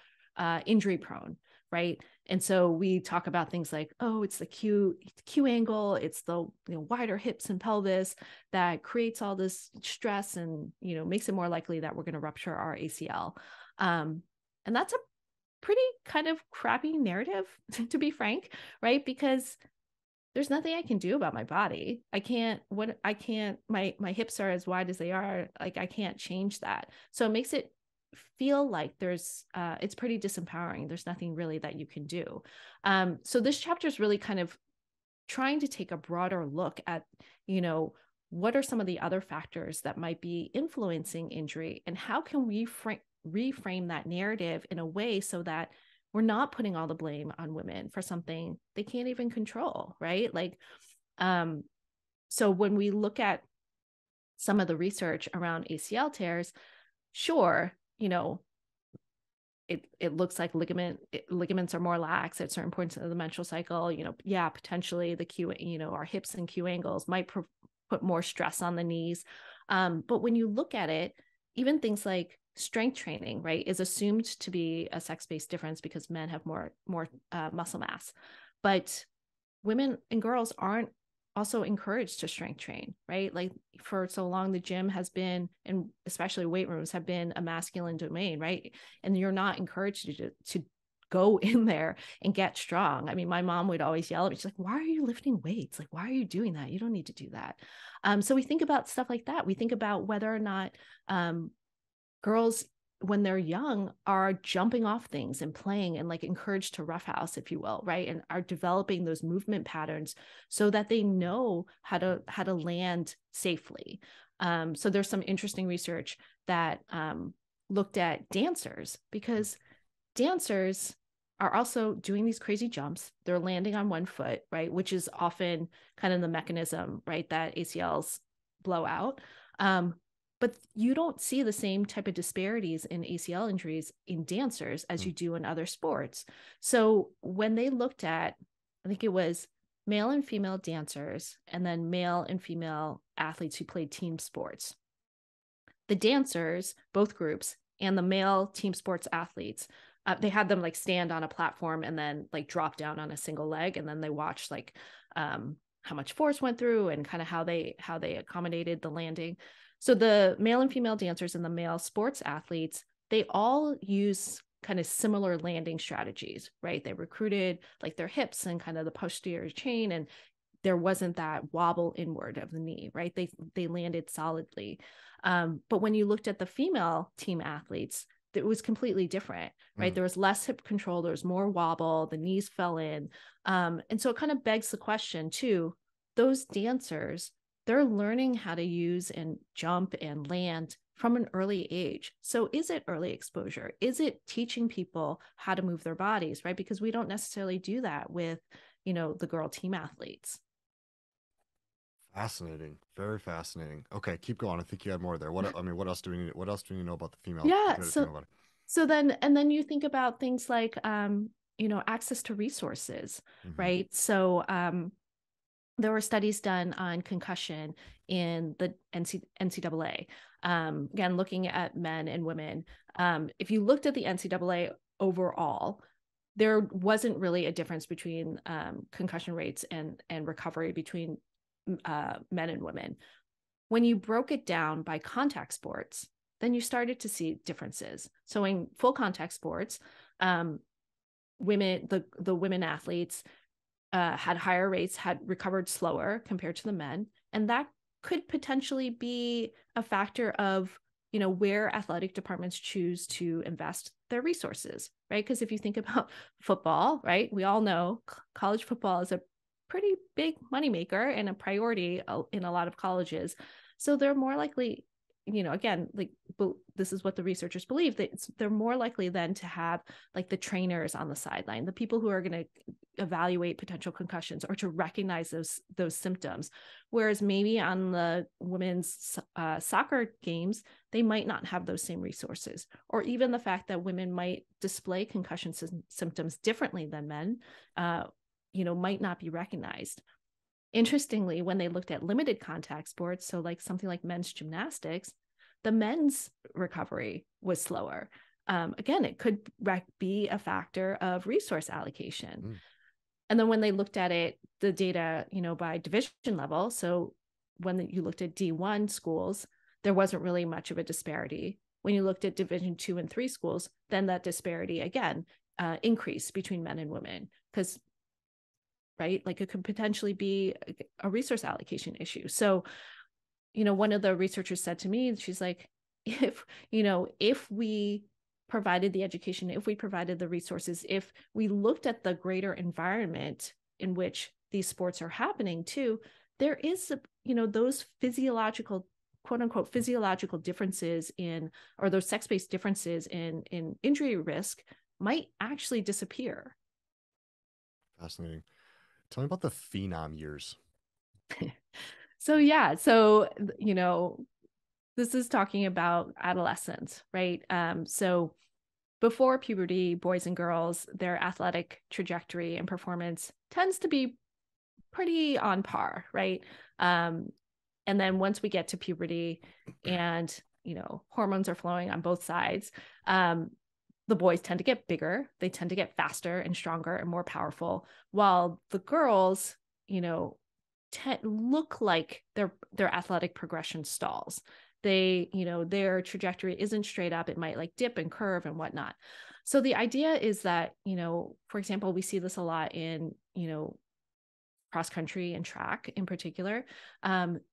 injury prone, right? And so we talk about things like, oh, it's the Q angle, it's the wider hips and pelvis that creates all this stress, and makes it more likely that we're going to rupture our ACL. And that's a pretty kind of crappy narrative, to be frank, right? Because there's nothing I can do about my body. My hips are as wide as they are. Like, I can't change that. So it makes it feel like it's pretty disempowering. There's nothing really that you can do. So this chapter is really kind of trying to take a broader look at, what are some of the other factors that might be influencing injury, and how can we reframe that narrative in a way so that we're not putting all the blame on women for something they can't even control, right? Like, so when we look at some of the research around ACL tears, sure, it looks like ligaments are more lax at certain points of the menstrual cycle. Yeah, potentially our hips and Q angles might put more stress on the knees. But when you look at it, even things like strength training, right, is assumed to be a sex-based difference because men have more muscle mass, but women and girls aren't also encouraged to strength train, right? Like for so long, the gym has been, and especially weight rooms have been a masculine domain, right? And you're not encouraged to go in there and get strong. I mean, my mom would always yell at me. She's like, why are you lifting weights? Like, why are you doing that? You don't need to do that. So we think about stuff like that. We think about whether or not girls when they're young are jumping off things and playing and like encouraged to roughhouse, if you will, right, and are developing those movement patterns so that they know how to land safely. So there's some interesting research that looked at dancers, because dancers are also doing these crazy jumps. They're landing on one foot, right, which is often kind of the mechanism, right, that ACLs blow out. But you don't see the same type of disparities in ACL injuries in dancers as you do in other sports. So when they looked at, I think it was male and female dancers and then male and female athletes who played team sports, the dancers, both groups, and the male team sports athletes, they had them like stand on a platform and then like drop down on a single leg, and then they watched like how much force went through and kind of how they accommodated the landing. So the male and female dancers and the male sports athletes, they all use kind of similar landing strategies, right? They recruited like their hips and kind of the posterior chain, and there wasn't that wobble inward of the knee, right? They landed solidly. But when you looked at the female team athletes, it was completely different, right? There was less hip control, there was more wobble, the knees fell in. And so it kind of begs the question too, those dancers, they're learning how to use and jump and land from an early age. So is it early exposure? Is it teaching people how to move their bodies, right? Because we don't necessarily do that with, the girl team athletes. Fascinating. Very fascinating. Okay, keep going. I think you had more there. What else do we need? What else do we need to know about the female, Yeah. competitive So female body? so then and then you think about things like access to resources, Hmm. right? So there were studies done on concussion in the NCAA. Again, looking at men and women. If you looked at the NCAA overall, there wasn't really a difference between concussion rates and recovery between men and women. When you broke it down by contact sports, then you started to see differences. So in full contact sports, the women athletes had higher rates, had recovered slower compared to the men, and that could potentially be a factor of where athletic departments choose to invest their resources, right? Because if you think about football, right, we all know college football is a pretty big moneymaker and a priority in a lot of colleges. So they're more likely, again, like this is what the researchers believe, that they're more likely then to have like the trainers on the sideline, the people who are going to evaluate potential concussions or to recognize those symptoms. Whereas maybe on the women's soccer games, they might not have those same resources, or even the fact that women might display concussion symptoms differently than men, might not be recognized. Interestingly, when they looked at limited contact sports, so like something like men's gymnastics, the men's recovery was slower. Again, it could be a factor of resource allocation. Mm. And then when they looked at it, the data, by division level, so when you looked at D1 schools, there wasn't really much of a disparity. When you looked at Division 2 and 3 schools, then that disparity again increased between men and women, because right, like it could potentially be a resource allocation issue. So one of the researchers said to me, she's like, if we provided the education, if we provided the resources, if we looked at the greater environment in which these sports are happening too, there is those physiological, quote unquote, physiological differences in, or those sex-based differences in injury risk might actually disappear. Fascinating. Tell me about the phenom years. So yeah, so this is talking about adolescence, right? So before puberty, boys and girls, their athletic trajectory and performance tends to be pretty on par, right? And then once we get to puberty and hormones are flowing on both sides. The boys tend to get bigger, they tend to get faster and stronger and more powerful, while the girls, look like their athletic progression stalls. Their trajectory isn't straight up. It might like dip and curve and whatnot. So the idea is that, for example, we see this a lot in, cross country and track in particular.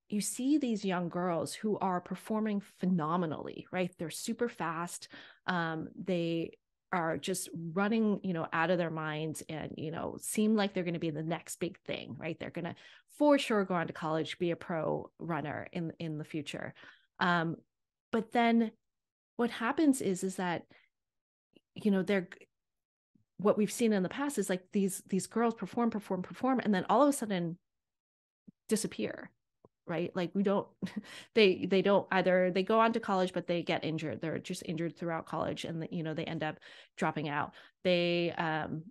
You see these young girls who are performing phenomenally, right? They're super fast. They are just running, out of their minds and, seem like they're going to be the next big thing, right? They're going to for sure go on to college, be a pro runner in the future. But then what happens is that, they're what we've seen in the past is like these girls perform, and then all of a sudden disappear, right? Like we don't, they don't either, they go on to college, but they get injured. They're just injured throughout college, and they end up dropping out. They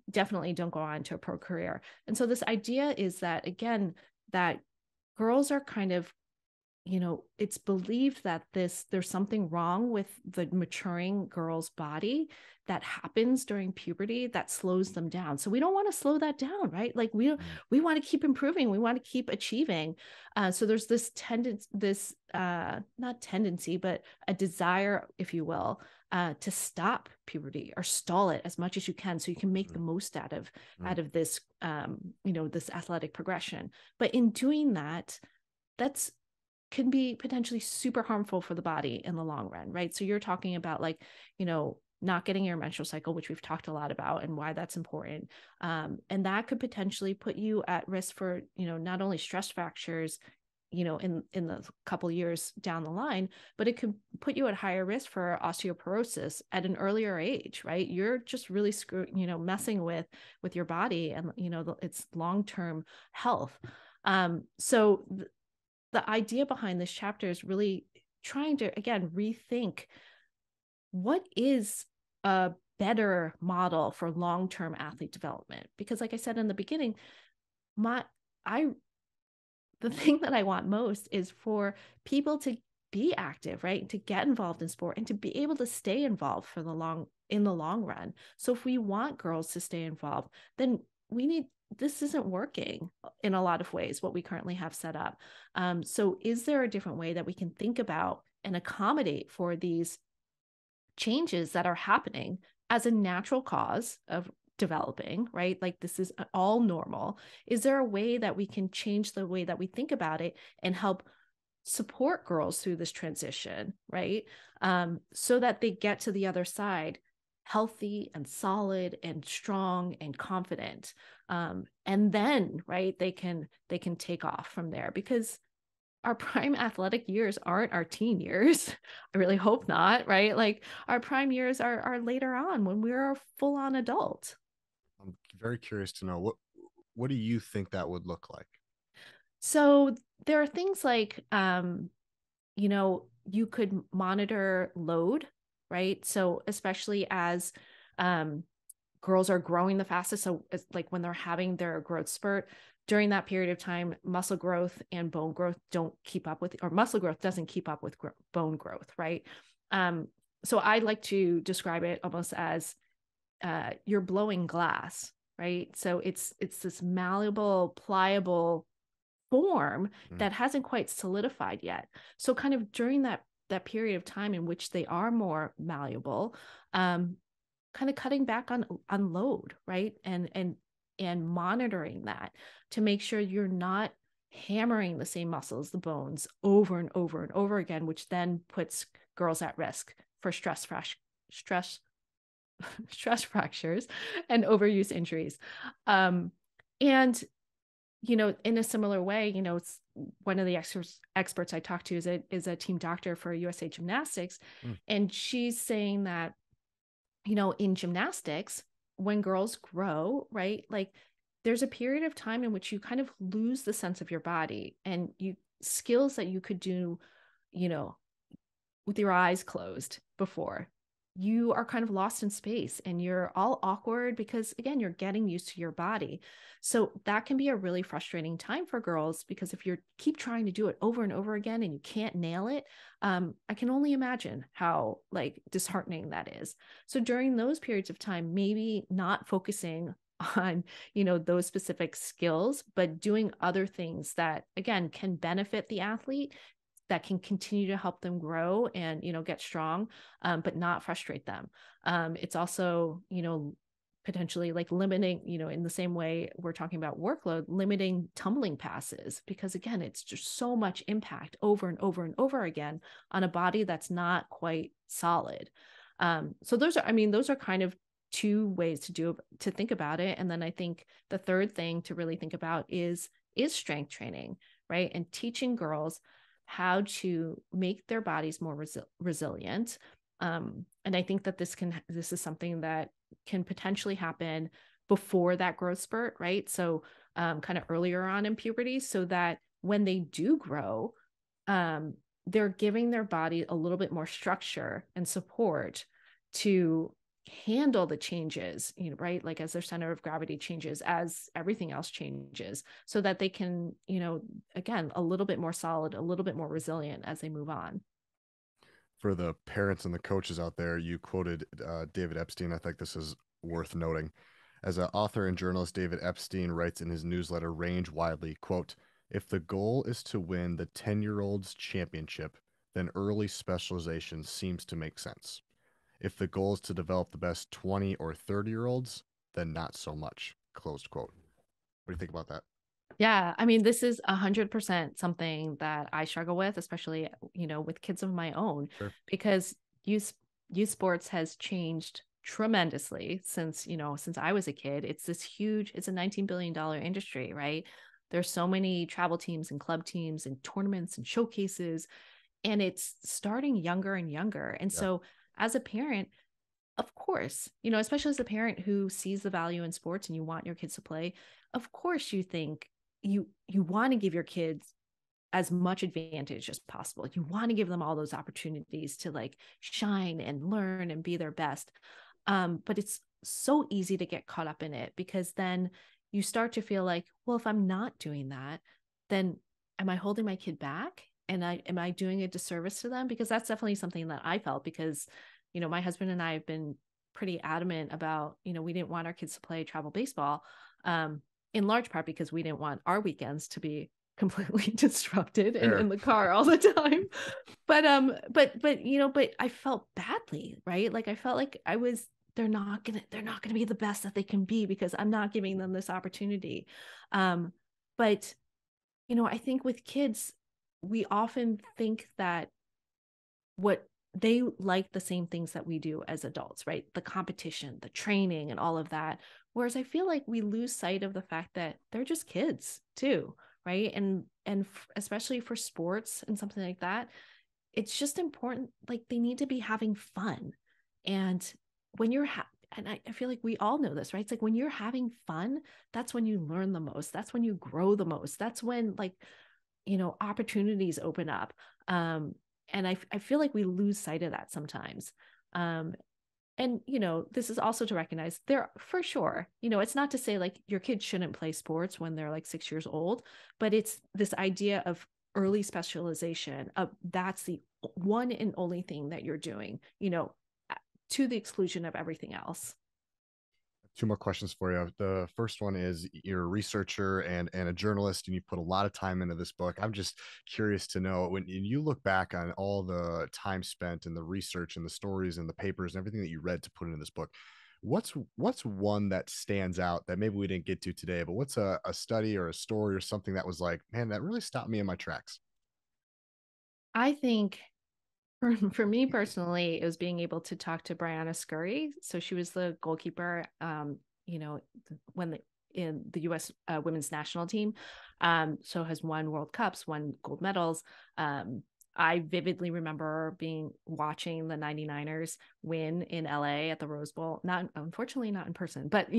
definitely don't go on to a pro career. And so this idea is that, again, that girls are kind of, it's believed that there's something wrong with the maturing girl's body that happens during puberty that slows them down. So we don't want to slow that down, right? Like we want to keep improving, we want to keep achieving. So there's this tendency, not tendency, but a desire, if you will, to stop puberty or stall it as much as you can, so you can make the most out of this, this athletic progression. But in doing that, that's can be potentially super harmful for the body in the long run, right? So you're talking about like, not getting your menstrual cycle, which we've talked a lot about and why that's important. And that could potentially put you at risk for, not only stress fractures, in the couple years down the line, but it could put you at higher risk for osteoporosis at an earlier age, right? You're just really messing with your body and, its long-term health. So the idea behind this chapter is really trying to, again, rethink what is a better model for long-term athlete development. Because like I said in the beginning, the thing that I want most is for people to be active, right? To get involved in sport and to be able to stay involved in the long run. So if we want girls to stay involved, then this isn't working in a lot of ways, what we currently have set up. So is there a different way that we can think about and accommodate for these changes that are happening as a natural cause of developing, right? Like this is all normal. Is there a way that we can change the way that we think about it and help support girls through this transition, right? So that they get to the other side healthy and solid and strong and confident. And then, right, they can take off from there, because our prime athletic years aren't our teen years. I really hope not, right? Like our prime years are later on when we're a full-on adult. I'm very curious to know what do you think that would look like? So there are things like, you could monitor load, right? So especially as girls are growing the fastest. So it's like when they're having their growth spurt, during that period of time, muscle growth and bone growth don't keep up with, or muscle growth doesn't keep up with bone growth, right? So I like to describe it almost as you're blowing glass, right? So it's this malleable, pliable form that hasn't quite solidified yet. So kind of during that period of time in which they are more malleable, kind of cutting back on load, right? And monitoring that to make sure you're not hammering the same muscles, the bones, over and over and over again, which then puts girls at risk for stress fractures and overuse injuries. And in a similar way, it's one of the experts I talked to is a team doctor for USA Gymnastics. And she's saying that, in gymnastics, when girls grow, right, like there's a period of time in which you kind of lose the sense of your body, and skills that you could do, with your eyes closed before, you are kind of lost in space and you're all awkward because again you're getting used to your body. So that can be a really frustrating time for girls because if you keep trying to do it over and over again and you can't nail it, I can only imagine how like disheartening that is. So during those periods of time, maybe not focusing on those specific skills, but doing other things that again can benefit the athlete, that can continue to help them grow and get strong, but not frustrate them. It's also potentially like limiting, in the same way we're talking about workload, limiting tumbling passes, because again it's just so much impact over and over and over again on a body that's not quite solid. So those are kind of two ways to think about it. And then I think the third thing to really think about is strength training, right? And teaching girls how to make their bodies more resilient. And I think that this is something that can potentially happen before that growth spurt, right? So kind of earlier on in puberty, so that when they do grow, they're giving their body a little bit more structure and support to handle the changes, right? Like as their center of gravity changes, as everything else changes, so that they can, again, a little bit more solid, a little bit more resilient as they move on. For the parents and the coaches out there, you quoted David Epstein. I think this is worth noting. As an author and journalist, David Epstein writes in his newsletter Range Widely, quote, if the goal is to win the 10-year-olds championship, then early specialization seems to make sense. If the goal is to develop the best 20 or 30-year-olds, then not so much, closed quote. What do you think about that? Yeah, I mean, this is 100% something that I struggle with, especially, with kids of my own, Sure. because youth youth sports has changed tremendously since I was a kid. It's a $19 billion industry, right? There's so many travel teams and club teams and tournaments and showcases, and it's starting younger and younger. And Yeah. so as a parent, of course, especially as a parent who sees the value in sports and you want your kids to play, of course you think you want to give your kids as much advantage as possible. You want to give them all those opportunities to like shine and learn and be their best. But it's so easy to get caught up in it because then you start to feel like, well, if I'm not doing that, then am I holding my kid back? And am I doing a disservice to them? Because that's definitely something that I felt because, my husband and I have been pretty adamant about, we didn't want our kids to play travel baseball, in large part because we didn't want our weekends to be completely disrupted and Fair. in the car all the time. But I felt badly, right? Like I felt like they're not gonna be the best that they can be because I'm not giving them this opportunity. But I think with kids, we often think that what they like the same things that we do as adults, right? The competition, the training, and all of that. Whereas I feel like we lose sight of the fact that they're just kids too, right? And especially for sports and something like that, it's just important. Like they need to be having fun, and when and I feel like we all know this, right? It's like when you're having fun, that's when you learn the most. That's when you grow the most. That's when like opportunities open up. And I feel like we lose sight of that sometimes. um and this is also to recognize there for sure, it's not to say like your kids shouldn't play sports when they're like 6 years old, but it's this idea of early specialization of that's the one and only thing that you're doing, to the exclusion of everything else. Two more questions for you. The first one is you're a researcher and a journalist, and you put a lot of time into this book. I'm just curious to know when you look back on all the time spent and the research and the stories and the papers and everything that you read to put into this book. What's one that stands out that maybe we didn't get to today, but what's a study or a story or something that was like, man, that really stopped me in my tracks? I think for me personally, it was being able to talk to Brianna Scurry. So she was the goalkeeper, you know, when in the U.S. Women's national team. So has won World Cups, won gold medals. I vividly remember watching the 99ers win in LA at the Rose Bowl. Not unfortunately not in person, but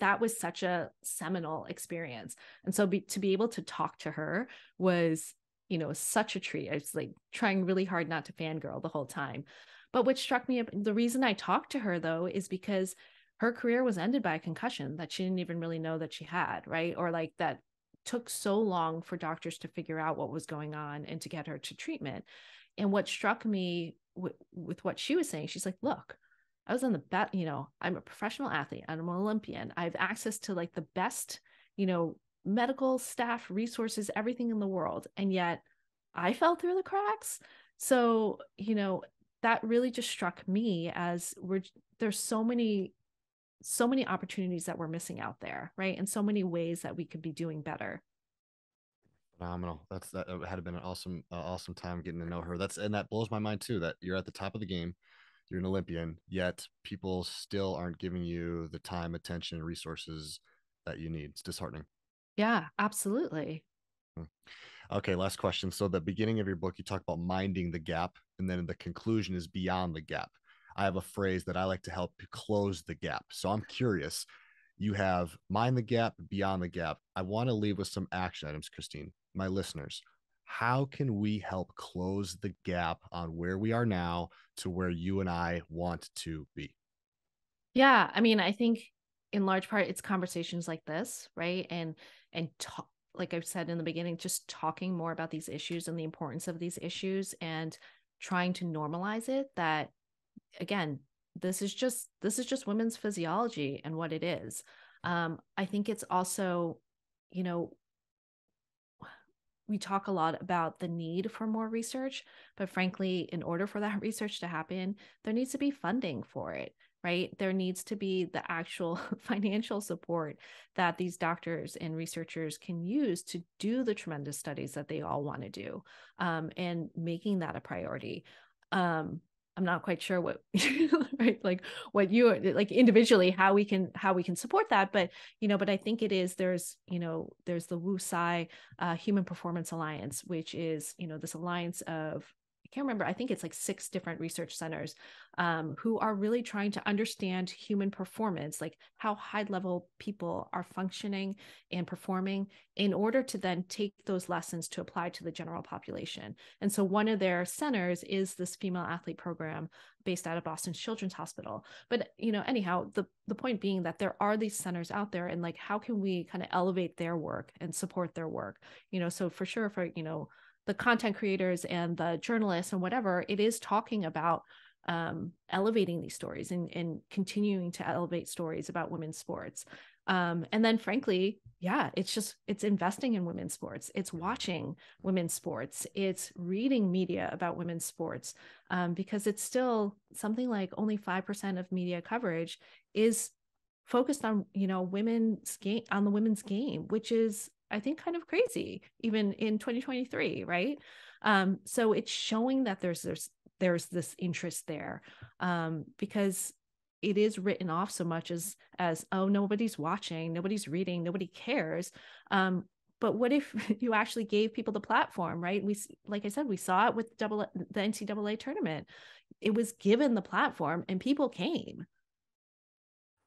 that was such a seminal experience. And so to be able to talk to her was such a treat. I was like trying really hard not to fangirl the whole time. But what struck me, the reason I talked to her though, is because her career was ended by a concussion that she didn't even really know that she had, right? Or like that took so long for doctors to figure out what was going on and to get her to treatment. And what struck me with what she was saying, she's like, look, I was on the best, I'm a professional athlete, I'm an Olympian. I have access to like the best, medical staff, resources, everything in the world. And yet I fell through the cracks. So, that really just struck me as there's so many opportunities that we're missing out there, right? And so many ways that we could be doing better. Phenomenal. That had been an awesome time getting to know her. And that blows my mind too. That you're at the top of the game, you're an Olympian, yet people still aren't giving you the time, attention, and resources that you need. It's disheartening. Yeah, absolutely. Hmm. Okay, last question. So the beginning of your book, you talk about minding the gap, and then the conclusion is beyond the gap. I have a phrase that I like to help close the gap. So I'm curious. You have mind the gap, beyond the gap. I want to leave with some action items, Christine. My listeners, how can we help close the gap on where we are now to where you and I want to be? Yeah, I mean, I think in large part it's conversations like this, right? And talk, like I've said in the beginning, just talking more about these issues and the importance of these issues and trying to normalize it that again, this is just women's physiology and what it is. I think it's also, you know, we talk a lot about the need for more research, but frankly, in order for that research to happen, there needs to be funding for it, right? There needs to be the actual financial support that these doctors and researchers can use to do the tremendous studies that they all want to do, and making that a priority. I'm not quite sure what right, like what you like individually how we can support that, but but I think it is there's the Wu Sai Human Performance Alliance, which is this alliance of, I can't remember, I think it's like 6 different research centers, who are really trying to understand human performance, like how high level people are functioning and performing, in order to then take those lessons to apply to the general population. And so one of their centers is this female athlete program based out of Boston Children's Hospital. But anyhow, the point being that there are these centers out there, and like how can we kind of elevate their work and support their work? So for sure, for the content creators and the journalists and whatever, it is talking about elevating these stories and continuing to elevate stories about women's sports. And then frankly, yeah, it's investing in women's sports. It's watching women's sports. It's reading media about women's sports, because it's still something like only 5% of media coverage is focused on, women's game, on the women's game, which is, I think, kind of crazy, even in 2023, right? So it's showing that there's this interest there, because it is written off so much as oh, nobody's watching, nobody's reading, nobody cares. But what if you actually gave people the platform, right? Like I said, we saw it with the NCAA tournament. It was given the platform and people came.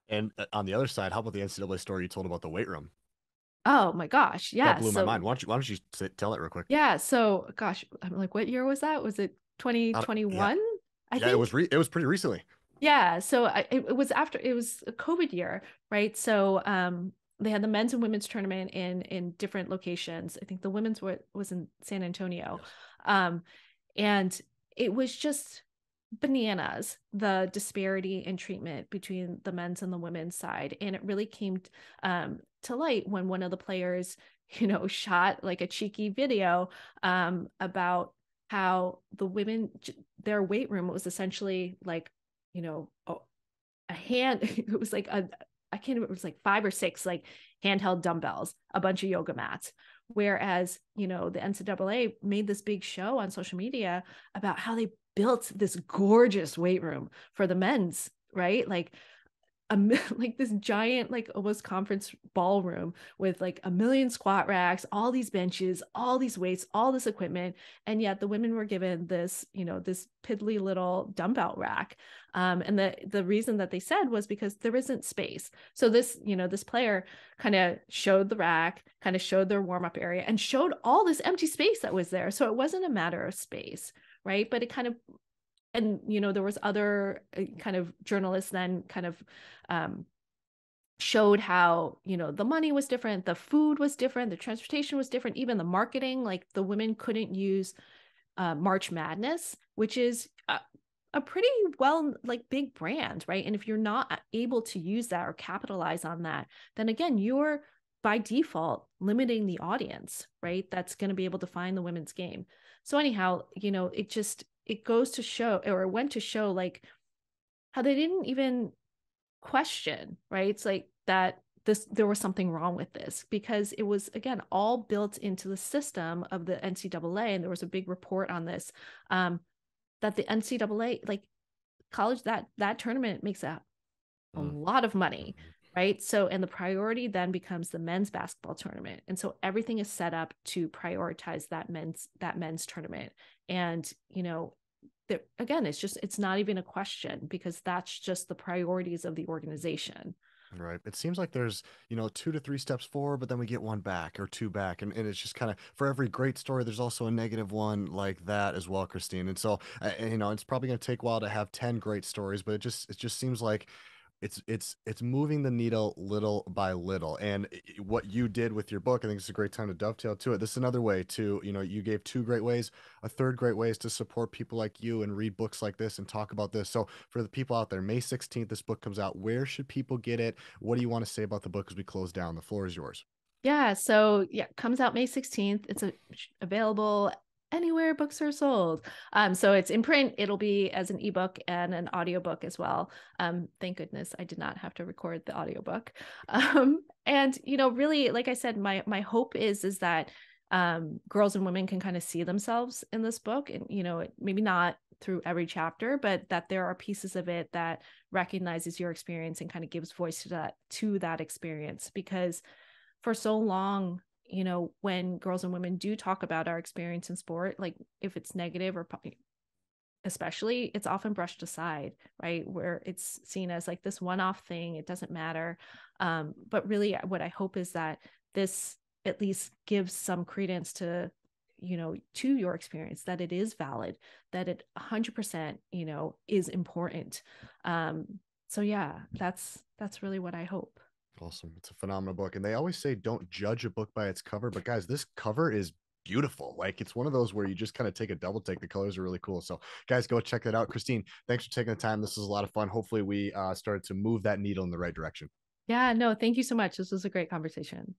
And on the other side, how about the NCAA story you told about the weight room? Oh my gosh, That yeah. blew my So mind. Why don't you tell it real quick? yeah, so gosh, I'm like, what year was that? Was it Yeah, 2021? I yeah, think. it was pretty recently. Yeah, so it was after, it was a COVID year, right? So they had the men's and women's tournament in different locations. I think the women's was in San Antonio. Yes. Um, and it was just bananas, the disparity in treatment between the men's and the women's side. And it really came to light when one of the players, shot like a cheeky video about how the women, their weight room was essentially like, a hand, it was like I can't remember, it was like 5 or 6 like handheld dumbbells, a bunch of yoga mats. Whereas, the NCAA made this big show on social media about how they built this gorgeous weight room for the men's, right? Like a like this giant, like almost conference ballroom with like a million squat racks, all these benches, all these weights, all this equipment. And yet the women were given this, this piddly little dumbbell rack. And the reason that they said was because there isn't space. So this, this player kind of showed the rack, kind of showed their warm-up area, and showed all this empty space that was there. So it wasn't a matter of space, right? But it kind of, and there was other kind of journalists then kind of um, showed how the money was different, the food was different, the transportation was different, even the marketing, like the women couldn't use March Madness, which is a pretty well like big brand, right? And if you're not able to use that or capitalize on that, then again, you're by default limiting the audience, right? That's going to be able to find the women's game. So anyhow, it goes to show, or it went to show, like how they didn't even question, right? It's like that there was something wrong with this because it was again all built into the system of the NCAA, and there was a big report on this, that the NCAA, like college, that tournament makes a Mm. lot of money, Mhm. right? So, and the priority then becomes the men's basketball tournament, and so everything is set up to prioritize that men's tournament, and again, it's not even a question because that's just the priorities of the organization. Right. It seems like there's, 2 to 3 steps forward, but then we get one back or two back. And it's just kind of for every great story, there's also a negative one like that as well, Christine. And so, it's probably going to take a while to have 10 great stories, but it just seems like it's moving the needle little by little. And what you did with your book, I think it's a great time to dovetail to it. This is another way to, you gave 2 great ways. A third great way is to support people like you and read books like this and talk about this. So for the people out there, May 16th, this book comes out. Where should people get it? What do you want to say about the book as we close down? The floor is yours. Yeah, so yeah, comes out May 16th. It's available anywhere books are sold. So it's in print, it'll be as an ebook and an audiobook as well. Thank goodness I did not have to record the audiobook. And really, like I said, my hope is that girls and women can kind of see themselves in this book, and maybe not through every chapter, but that there are pieces of it that recognizes your experience and kind of gives voice to that experience. Because for so long, when girls and women do talk about our experience in sport, like if it's negative or especially, it's often brushed aside, right? Where it's seen as like this one-off thing, it doesn't matter. But really, what I hope is that this at least gives some credence to your experience, that it is valid, that it 100%, is important. So yeah, that's really what I hope. Awesome. It's a phenomenal book. And they always say don't judge a book by its cover. But guys, this cover is beautiful. Like it's one of those where you just kind of take a double take. The colors are really cool. So guys, go check that out. Christine, thanks for taking the time. This was a lot of fun. Hopefully we started to move that needle in the right direction. Yeah, no, thank you so much. This was a great conversation.